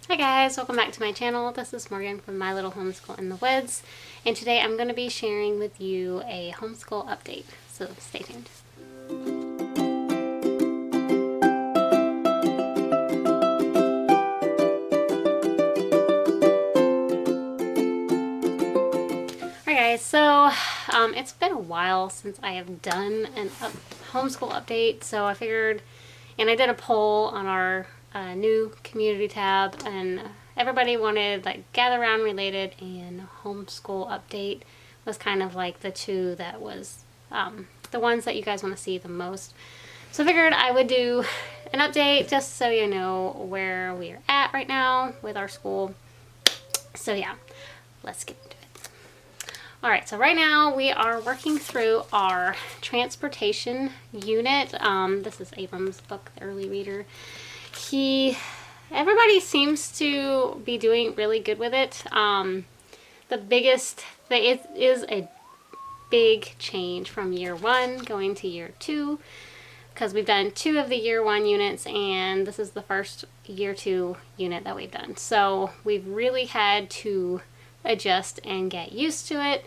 Hi guys, welcome back to my channel. This is Morgan from My Little Homeschool in the Woods, and today I'm going to be sharing with you a homeschool update, so stay tuned. Alright guys, so it's been a while since I have done an homeschool update, so I figured, and I did a poll on our new community tab, and everybody wanted like gather round related and homeschool update was kind of like the two that was the ones that you guys want to see the most. So I figured I would do an update just so you know where we are at right now with our school. So yeah, let's get into it. Alright, so right now we are working through our transportation unit. This is Abram's book, The Early Reader. Everybody seems to be doing really good with it. The biggest thing, it is a big change from year one going to year two, because we've done 2 of the year 1 units and this is the first year 2 unit that we've done. So we've really had to adjust and get used to it.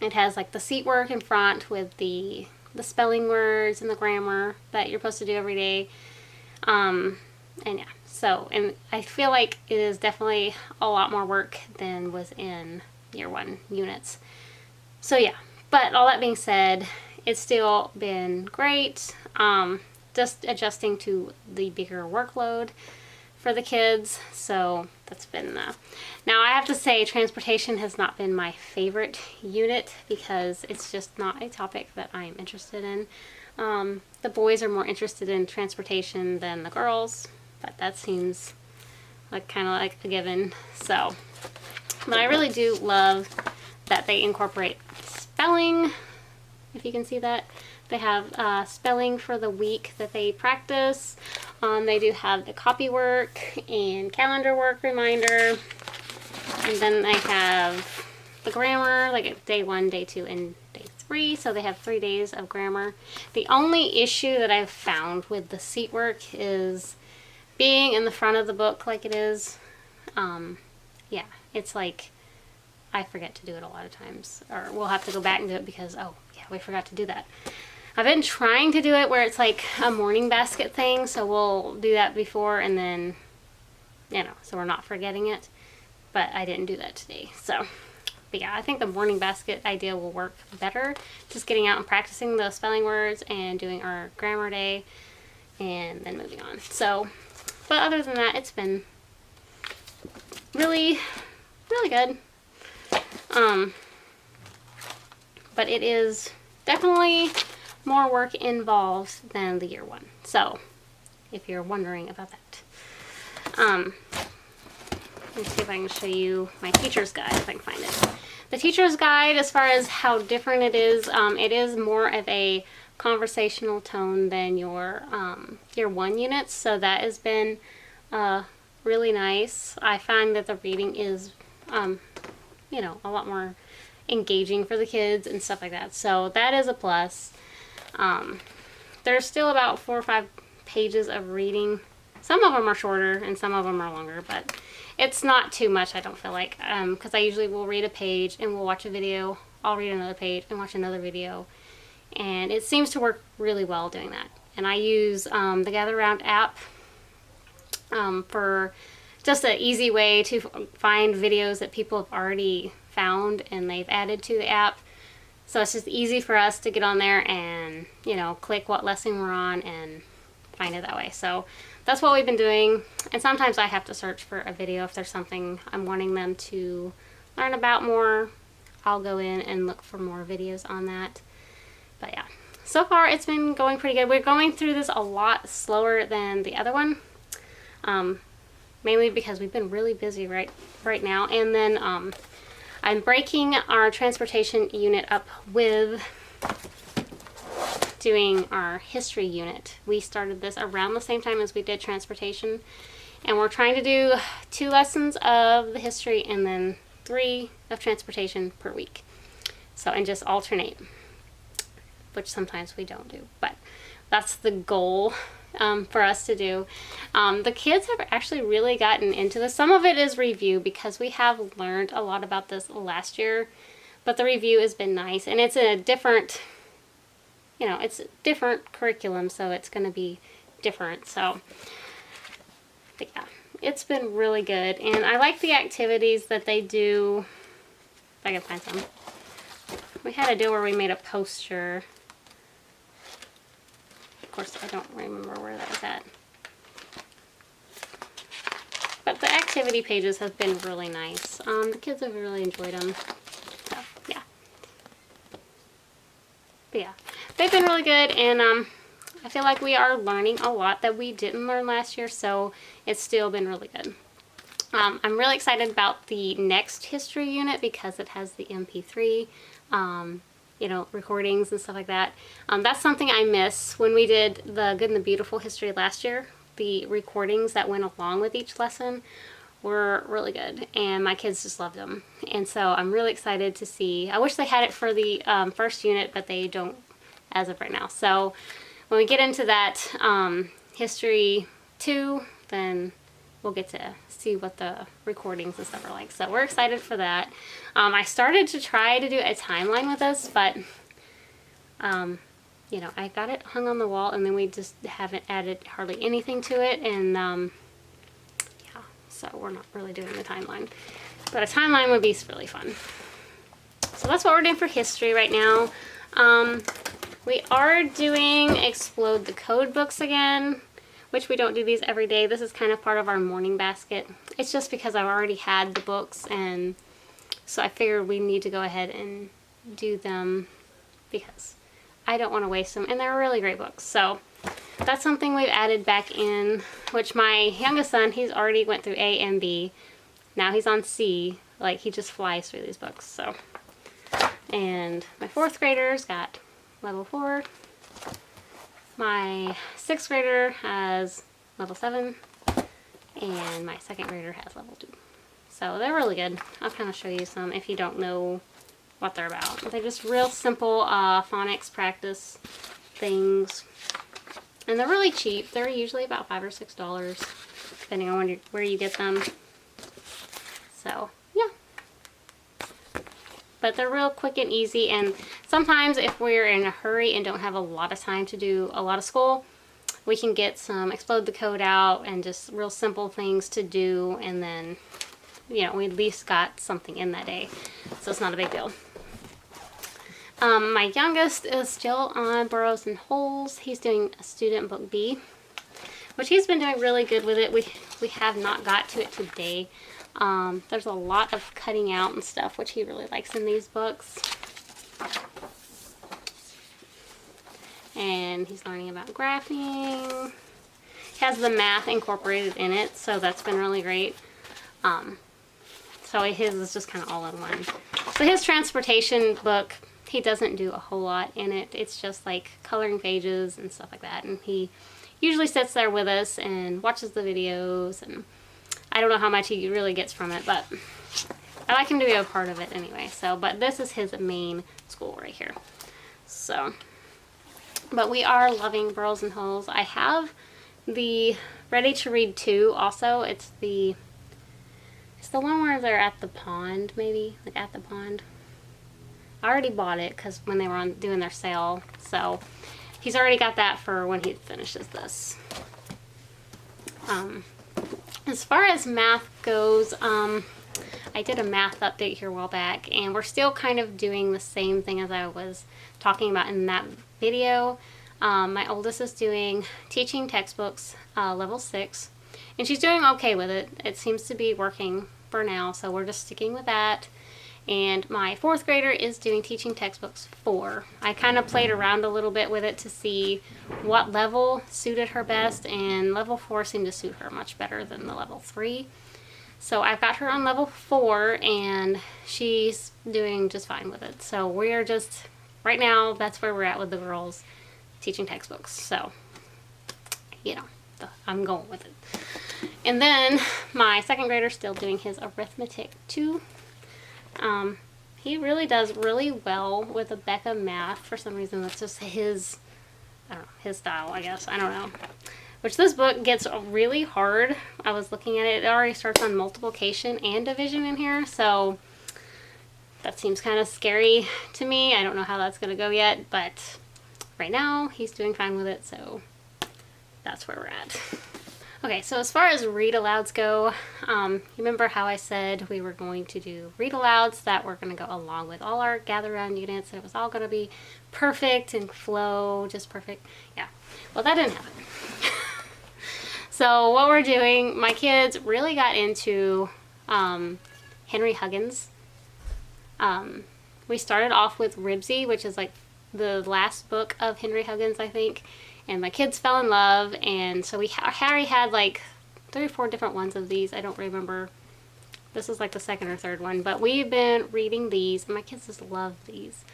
It has like the seat work in front with the spelling words and the grammar that you're supposed to do every day. And yeah, so, and I feel like it is definitely a lot more work than was in year 1 units. So yeah, but all that being said, it's still been great. Just adjusting to the bigger workload for the kids. So that's been, now I have to say transportation has not been my favorite unit because it's just not a topic that I'm interested in. The boys are more interested in transportation than the girls, but that seems like kind of like a given. So, but I really do love that they incorporate spelling, if you can see that. They have spelling for the week that they practice. They do have the copy work and calendar work reminder. And then they have the grammar, like day 1, day 2, and day 3. So they have 3 days of grammar. The only issue that I've found with the seat work is being in the front of the book like it is. Yeah, it's like I forget to do it a lot of times. Or we'll have to go back and do it because, oh, yeah, we forgot to do that. I've been trying to do it where it's like a morning basket thing, so we'll do that before and then, you know, so we're not forgetting it. But I didn't do that today, so. But yeah, I think the morning basket idea will work better. Just getting out and practicing the spelling words and doing our grammar day and then moving on. So, but other than that, it's been really, really good. But it is definitely more work involved than the year 1. So, if you're wondering about that. Let me see if I can show you my teacher's guide, if I can find it. The teacher's guide, as far as how different it is more of a conversational tone than your year 1 units. So that has been really nice. I find that the reading is, you know, a lot more engaging for the kids and stuff like that. So that is a plus. There's still about 4 or 5 pages of reading. Some of them are shorter and some of them are longer, but it's not too much, I don't feel like, because I usually will read a page and we'll watch a video. I'll read another page and watch another video, and it seems to work really well doing that. And I use the Gather Round app for just an easy way to find videos that people have already found and they've added to the app. So it's just easy for us to get on there and, you know, click what lesson we're on and find it that way. So that's what we've been doing. And sometimes I have to search for a video if there's something I'm wanting them to learn about more. I'll go in and look for more videos on that. But yeah, so far it's been going pretty good. We're going through this a lot slower than the other one. Mainly because we've been really busy right now. And then I'm breaking our transportation unit up with doing our history unit. We started this around the same time as we did transportation, and we're trying to do 2 lessons of the history and then 3 of transportation per week. So, and just alternate, which sometimes we don't do, but that's the goal for us to do. The kids have actually really gotten into this. Some of it is review because we have learned a lot about this last year, but the review has been nice, and it's a different, you know, it's a different curriculum, so it's going to be different. So, but yeah, it's been really good, and I like the activities that they do. If I can find some. We had a deal where we made a poster. Of course, I don't remember where that was at. But the activity pages have been really nice. The kids have really enjoyed them. So, yeah. But yeah, they've been really good, and I feel like we are learning a lot that we didn't learn last year, so it's still been really good. I'm really excited about the next history unit because it has the MP3, you know, recordings and stuff like that. That's something I miss when we did the Good and the Beautiful history last year. The recordings that went along with each lesson were really good, and my kids just loved them. And so I'm really excited to see. I wish they had it for the first unit, but they don't as of right now. So when we get into that history 2, then we'll get to see what the recordings and stuff are like. So we're excited for that. I started to try to do a timeline with this, but you know, I got it hung on the wall, and then we just haven't added hardly anything to it, and yeah, so we're not really doing the timeline. But a timeline would be really fun. So that's what we're doing for history right now. We are doing Explode the Code books again, which we don't do these every day. This is kind of part of our morning basket. It's just because I've already had the books, and so I figured we need to go ahead and do them because I don't want to waste them, and they're really great books. So that's something we've added back in, which my youngest son, he's already went through A and B. Now he's on C. Like, he just flies through these books. So, and my 4th grader's got level 4. My 6th grader has level 7, and my 2nd grader has level 2. So they're really good. I'll kind of show you some if you don't know what they're about. They're just real simple phonics practice things, and they're really cheap. They're usually about $5 or $6, depending on where you get them. So yeah. But they're real quick and easy, and sometimes if we're in a hurry and don't have a lot of time to do a lot of school, we can get some Explode the Code out and just real simple things to do, and then, you know, we at least got something in that day, so it's not a big deal. My youngest is still on Burrows and Holes. He's doing a student book B, which he's been doing really good with it. We have not got to it today. There's a lot of cutting out and stuff, which he really likes in these books. And he's learning about graphing. He has the math incorporated in it, so that's been really great. So his is just kind of all in one. So his transportation book, he doesn't do a whole lot in it. It's just like coloring pages and stuff like that. And he usually sits there with us and watches the videos, and I don't know how much he really gets from it, but I like him to be a part of it anyway. So, but this is his main school right here. So, but we are loving Burrows and Holes. I have the Ready to Read 2 also. It's the one where they're at the pond, maybe, like at the pond. I already bought it because when they were doing their sale, so he's already got that for when he finishes this. As far as math goes, I did a math update here a while back, and we're still kind of doing the same thing as I was talking about in that video. My oldest is doing teaching textbooks, level 6, and she's doing okay with it. It seems to be working for now, so we're just sticking with that. And my 4th grader is doing teaching textbooks 4. I kind of played around a little bit with it to see what level suited her best, and level 4 seemed to suit her much better than the level 3. So I've got her on level 4, and she's doing just fine with it. So we're just, right now, that's where we're at with the girls teaching textbooks. So, you know, I'm going with it. And then my 2nd grader's still doing his arithmetic 2. He really does really well with Abeka math. For some reason, that's just his, I don't know, his style, I guess. I don't know. which this book gets really hard. I was looking at it. It already starts on multiplication and division in here, so that seems kind of scary to me. I don't know how that's going to go yet, but right now he's doing fine with it, so that's where we're at. Okay, so as far as read alouds go, remember how I said we were going to do read alouds that were going to go along with all our gather round units, and it was all going to be perfect and flow, just perfect. Yeah, well, that didn't happen. So what we're doing, my kids really got into Henry Huggins. We started off with Ribsy, which is like the last book of Henry Huggins, I think. And my kids fell in love, and so Harry had like 3 or 4 different ones of these. I don't remember. This is like the second or third one, but we've been reading these, and my kids just love these.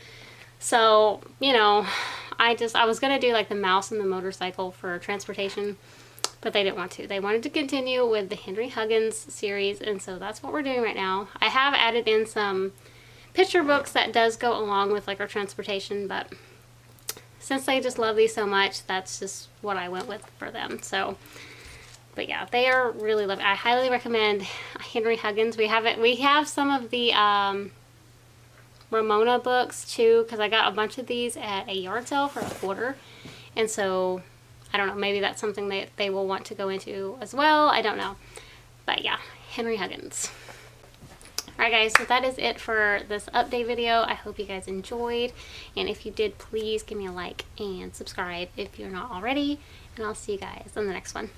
So, you know, I was going to do like the mouse and the motorcycle for transportation, but they didn't want to. They wanted to continue with the Henry Huggins series, and so that's what we're doing right now. I have added in some picture books that does go along with like our transportation, but since they just love these so much, that's just what I went with for them. So, but yeah, they are really lovely. I highly recommend Henry Huggins. We have some of the Ramona books too, because I got a bunch of these at a yard sale for $1, and so I don't know, maybe that's something that they will want to go into as well. I don't know, but yeah, Henry Huggins. Alright guys, so that is it for this update video. I hope you guys enjoyed, and if you did, please give me a like and subscribe if you're not already, and I'll see you guys in the next one.